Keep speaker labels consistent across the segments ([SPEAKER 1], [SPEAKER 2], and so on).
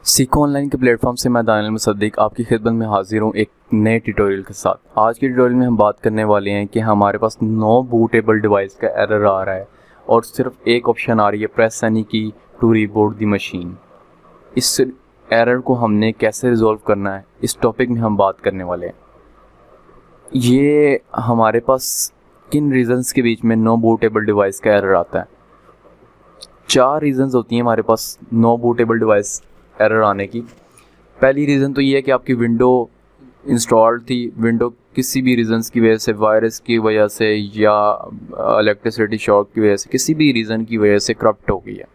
[SPEAKER 1] सीखो ऑनलाइन के प्लेटफॉर्म से मैं दानियल मुसद्दिक आपकी खिदमत में हाजिर हूँ एक नए ट्यूटोरियल के साथ। आज के ट्यूटोरियल में हम बात करने वाले हैं कि हमारे पास नो बूटेबल डिवाइस का एरर आ रहा है और सिर्फ एक ऑप्शन आ रही है प्रेस एनी की टू रीबूट द मशीन। इस एरर को हमने कैसे रिजॉल्व करना है इस टॉपिक में हम बात करने वाले हैं। ये हमारे पास किन रीज़न्स के बीच में नो बूटेबल डिवाइस का एरर आता है। 4 रीज़न्स होती हैं हमारे पास नो बूटेबल डिवाइस एरर आने की। पहली रीज़न तो ये है कि आपकी विंडो इंस्टॉल्ड थी, विंडो किसी भी रीज़न्स की वजह से, वायरस की वजह से या इलेक्ट्रिसिटी शॉक की वजह से, किसी भी रीज़न की वजह से करप्ट हो गई है।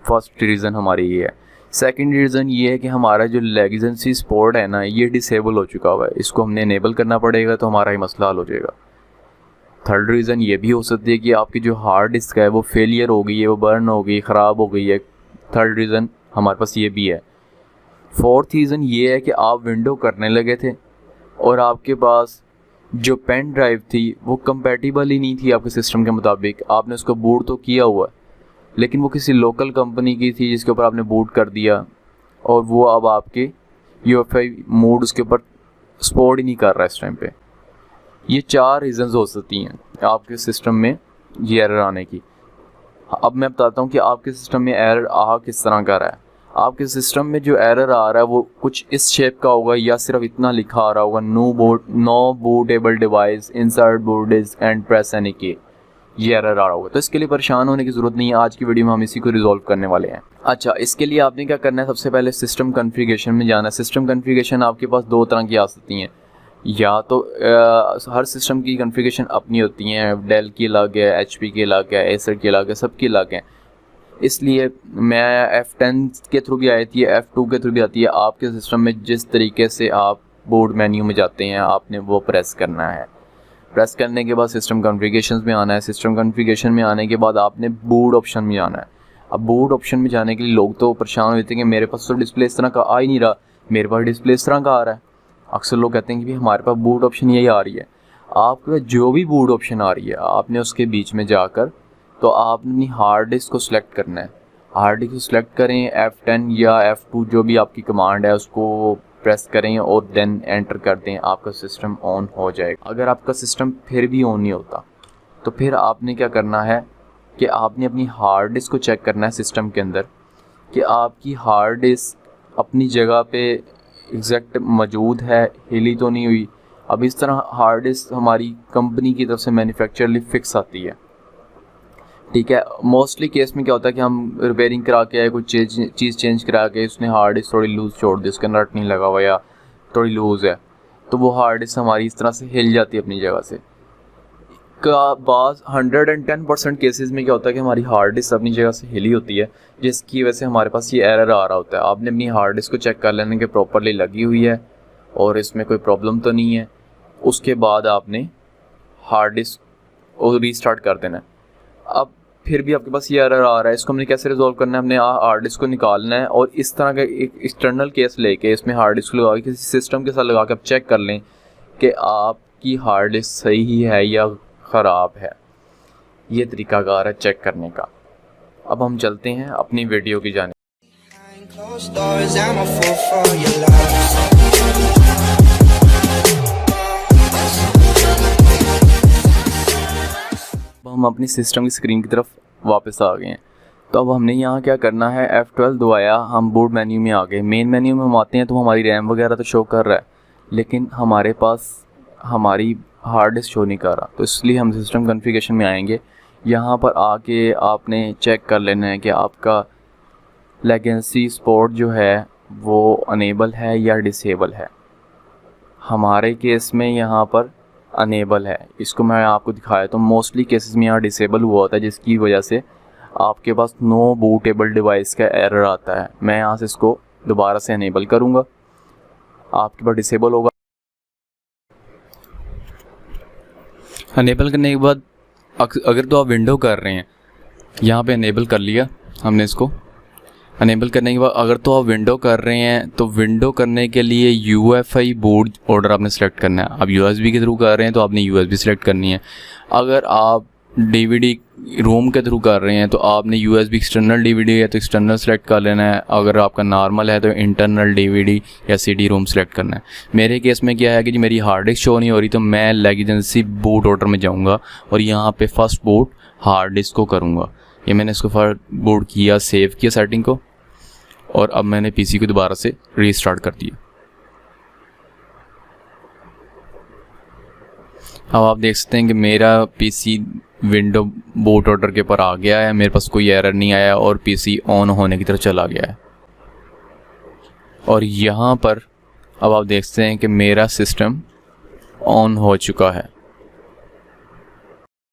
[SPEAKER 1] फर्स्ट रीज़न हमारी ये है। सेकंड रीज़न ये है कि हमारा जो लेगेंसी सपोर्ट है ना, ये डिसेबल हो चुका हुआ है, इसको हमने इनेबल करना पड़ेगा तो हमारा ये मसला हल हो जाएगा। थर्ड रीज़न ये भी हो सकती है कि आपकी जो हार्ड डिस्क है वो फेलियर हो गई है, वो बर्न हो गई, ख़राब हो गई है। थर्ड रीज़न हमारे पास ये भी है। फोर्थ रीज़न ये है कि आप विंडो करने लगे थे और आपके पास जो पेन ड्राइव थी वो कंपैटिबल ही नहीं थी आपके सिस्टम के मुताबिक। आपने उसको बूट तो किया हुआ है लेकिन वो किसी लोकल कंपनी की थी जिसके ऊपर आपने बूट कर दिया और वो अब आपके UEFI मोड उसके ऊपर सपोर्ट ही नहीं कर रहा है इस टाइम पे। ये 4 रीज़न्स हो सकती हैं आपके सिस्टम में ये एरर आने की। अब मैं बताता हूँ कि आपके सिस्टम में एरर आ किस तरह का रहा है। आपके सिस्टम में जो एरर आ रहा है वो कुछ इस शेप का होगा या सिर्फ इतना लिखा आ रहा होगा, no bootable device insert boot disk and press any key, ये एरर आ रहा होगा। तो इसके लिए परेशान होने की ज़रूरत नहीं है, आज की वीडियो में हम इसी को रिजॉल्व करने वाले हैं। अच्छा, इसके लिए आपने क्या करना है, सबसे पहले सिस्टम कॉन्फ़िगरेशन में जाना है। सिस्टम कॉन्फ़िगरेशन आपके पास 2 तरह की आ सकती हैं, या तो हर सिस्टम की कॉन्फ़िगरेशन अपनी होती हैं, डेल की अलग है, HP की अलग है, एसर की अलग है, सबकी अलग है। इसलिए मैं F10 के थ्रू भी आई थी, F2 के थ्रू भी आती है। आपके सिस्टम में जिस तरीके से आप बोर्ड मेन्यू में जाते हैं आपने वो प्रेस करना है। प्रेस करने के बाद सिस्टम कॉन्फ़िगरेशन में आना है। सिस्टम कॉन्फ़िगरेशन में आने के बाद आपने बूट ऑप्शन में जाना है। अब बूट ऑप्शन में जाने के लिए लोग तो परेशान होते हैं कि मेरे पास तो डिस्प्ले इस तरह का आ ही नहीं रहा, मेरे पास डिस्प्ले इस तरह का आ रहा है। अक्सर लोग कहते हैं कि हमारे पास बूट ऑप्शन यही आ रही है। आपके पास जो भी बूट ऑप्शन आ रही है आपने उसके बीच में जाकर तो आपने अपनी हार्ड डिस्क को सिलेक्ट करना है। हार्ड डिस्क को सिलेक्ट करें, F10 या F2 जो भी आपकी कमांड है उसको प्रेस करें और देन एंटर कर दें, आपका सिस्टम ऑन हो जाएगा। अगर आपका सिस्टम फिर भी ऑन नहीं होता तो फिर आपने क्या करना है कि आपने अपनी हार्ड डिस्क को चेक करना है सिस्टम के अंदर कि आपकी हार्ड डिस्क अपनी जगह पे एग्जैक्ट मौजूद है, हिली तो नहीं हुई। अब इस तरह हार्ड डिस्क हमारी कंपनी की तरफ से मैन्युफैक्चरली फिक्स आती है, ठीक है। मोस्टली केस में क्या होता है कि हम रिपेयरिंग करा के आए, कुछ चीज़ चेंज करा के उसने हार्ड डिस्क थोड़ी लूज़ छोड़ दी, उसका नट नहीं लगा हुआ या थोड़ी लूज़ है, तो वो हार्ड डिस्क हमारी इस तरह से हिल जाती है अपनी जगह से। का बाज़ 110% केसेस में क्या होता है कि हमारी हार्ड डिस्क अपनी जगह से हिली होती है, जिसकी वजह से हमारे पास ये एरर आ रहा होता है। आपने अपनी हार्ड डिस्क को चेक कर लेने के प्रॉपरली लगी हुई है और इसमें कोई प्रॉब्लम तो नहीं है। उसके बाद आपने हार्ड डिस्क को रीस्टार्ट कर देना है। अब फिर भी आपके पास ये एरर आ रहा है, इसको हमने कैसे रिजॉल्व करना है, हमने हार्ड डिस्क को निकालना है और इस तरह का एक एक्सटर्नल केस लेके इसमें हार्ड डिस्क लगा के किसी सिस्टम के साथ लगा के आप चेक कर लें कि आपकी हार्ड डिस्क सही है या ख़राब है। ये तरीकाकार है चेक करने का। अब हम चलते हैं अपनी वीडियो की जानिब। हम अपनी सिस्टम की स्क्रीन की तरफ वापस आ गए हैं। तो अब हमने यहाँ क्या करना है, F12 दबाया, हम बूट मेन्यू में आ गए। मेन मेन्यू में हम आते हैं तो हमारी रैम वगैरह तो शो कर रहा है लेकिन हमारे पास हमारी हार्ड डिस्क शो नहीं कर रहा। तो इसलिए हम सिस्टम कॉन्फ़िगरेशन में आएंगे। यहाँ पर आके आपने चेक कर लेना है कि आपका लेगेंसी सपोर्ट जो है वो अनेबल है या डिसेबल है। हमारे केस में यहाँ पर अनेबल है, इसको मैं आपको दिखाया तो मोस्टली केसेस में यहाँ डिसेबल हुआ होता है, जिसकी वजह से आपके पास नो बूटेबल डिवाइस का एरर आता है। मैं यहाँ से इसको दोबारा से अनेबल करूँगा, आपके पास डिसेबल होगा। अनेबल करने के बाद अगर तो आप विंडो कर रहे हैं, यहाँ पे अनेबल कर लिया हमने इसको। अनेबल करने के बाद अगर तो आप विंडो कर रहे हैं तो विंडो करने के लिए UEFI बोर्ड ऑर्डर आपने सेलेक्ट करना है। आप USB के थ्रू कर रहे हैं तो आपने USB सेलेक्ट करनी है। अगर आप डीवीडी रोम के थ्रू कर रहे हैं तो आपने यूएसबी एक्सटर्नल डीवीडी है तो एक्सटर्नल सेलेक्ट कर लेना है, अगर आपका नॉर्मल है तो इंटरनल डीवीडी या सीडी रोम सेलेक्ट करना है। मेरे केस में क्या है कि जी मेरी हार्ड डिस्क शो नहीं हो रही तो मैं लेजेंसी बूट ऑर्डर में जाऊंगा और यहाँ पे फर्स्ट बूट हार्ड डिस्क को करूँगा। ये मैंने इसको फर्स्ट बूट किया, सेव किया सेटिंग को, और अब मैंने पीसी को दोबारा से रीस्टार्ट कर दिया। अब आप देख सकते हैं कि मेरा पीसी विंडो बूट ऑर्डर के ऊपर आ गया है, मेरे पास कोई एरर नहीं आया और पीसी ऑन होने की तरफ चला गया है। और यहाँ पर अब आप देखते हैं कि मेरा सिस्टम ऑन हो चुका है।